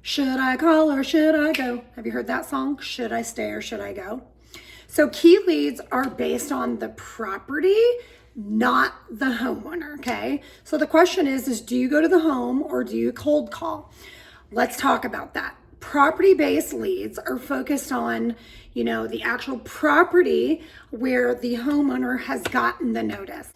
Should I call or should I go? Have you heard that song? Should I stay or should I go? So key leads are based on the property, not the homeowner, okay? So the question is do you go to the home or do you cold call? Let's talk about that. Property-based leads are focused on, the actual property where the homeowner has gotten the notice.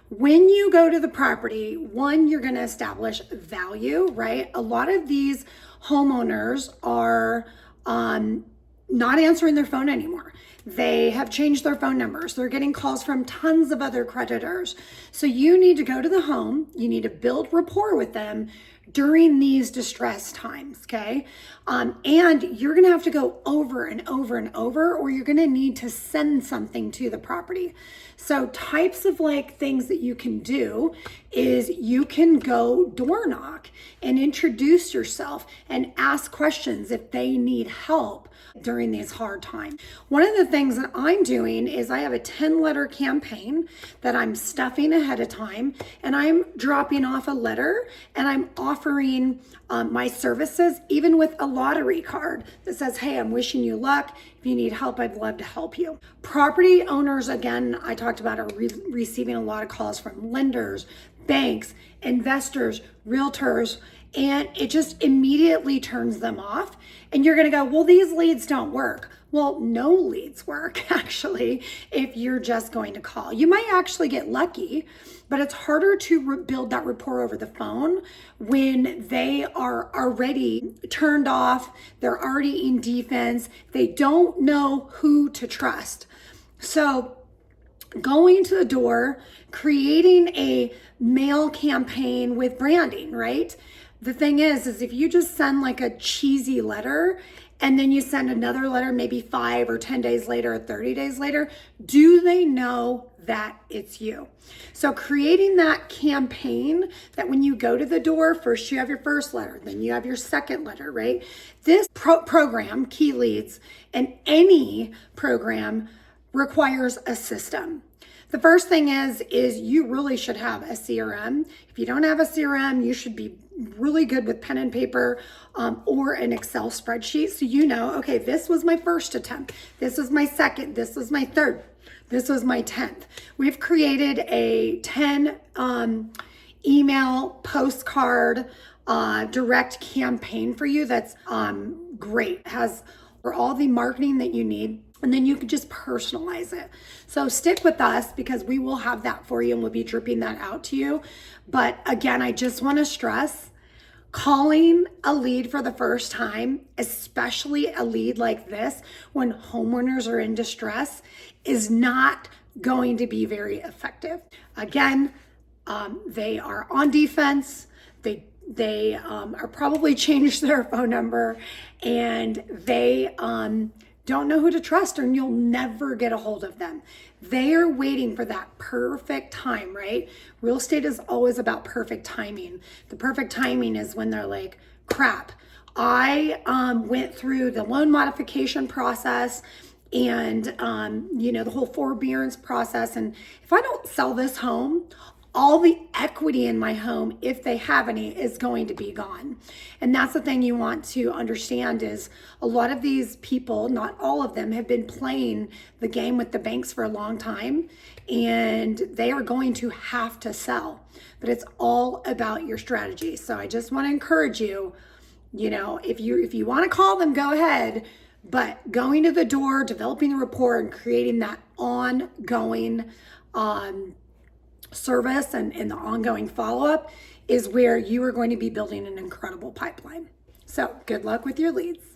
When you go to the property, one, you're going to establish value, right? A lot of these homeowners are not answering their phone anymore. They have changed their phone numbers. They're getting calls from tons of other creditors. So you need to go to the home. You need to build rapport with them during these distress times, okay? And you're gonna have to go over and over and over, or you're gonna need to send something to the property. So types of things that you can do is you can go door knock and introduce yourself and ask questions if they need help during these hard times. One of the things that I'm doing is I have a 10-letter campaign that I'm stuffing ahead of time, and I'm dropping off a letter and I'm offering my services, even with a lottery card that says, hey, I'm wishing you luck. If you need help, I'd love to help you. Property owners, again, I talked about, are receiving a lot of calls from lenders, banks, investors, realtors, and it just immediately turns them off. And you're gonna go, well, these leads don't work. Well, no leads work, actually, if you're just going to call. You might actually get lucky, but it's harder to build that rapport over the phone when they are already turned off, they're already in defense, they don't know who to trust. So going to the door, creating a mail campaign with branding, right? The thing is if you just send a cheesy letter and then you send another letter maybe 5 or 10 days later or 30 days later, do they know that it's you? So creating that campaign that when you go to the door, first you have your first letter, then you have your second letter, right? This program, Key Leads, and any program requires a system. The first thing is you really should have a CRM. If you don't have a CRM, you should be really good with pen and paper or an Excel spreadsheet. So okay, this was my first attempt. This was my second. This was my third. This was my 10th. We've created a 10 email postcard direct campaign for you that's great. It has all the marketing that you need. And then you can just personalize it. So stick with us because we will have that for you and we'll be dripping that out to you. But again, I just want to stress, calling a lead for the first time, especially a lead like this when homeowners are in distress, is not going to be very effective. Again, they are on defense. They are probably changed their phone number, and they don't know who to trust, and you'll never get a hold of them. They are waiting for that perfect time, right? Real estate is always about perfect timing. The perfect timing is when they're like, crap, I went through the loan modification process and the whole forbearance process, and if I don't sell this home, all the equity in my home, if they have any, is going to be gone. And that's the thing you want to understand is a lot of these people, not all of them, have been playing the game with the banks for a long time, and they are going to have to sell. But it's all about your strategy. So I just want to encourage you, if you want to call them, go ahead. But going to the door, developing a rapport, and creating that ongoing service and the ongoing follow-up is where you are going to be building an incredible pipeline. So good luck with your leads.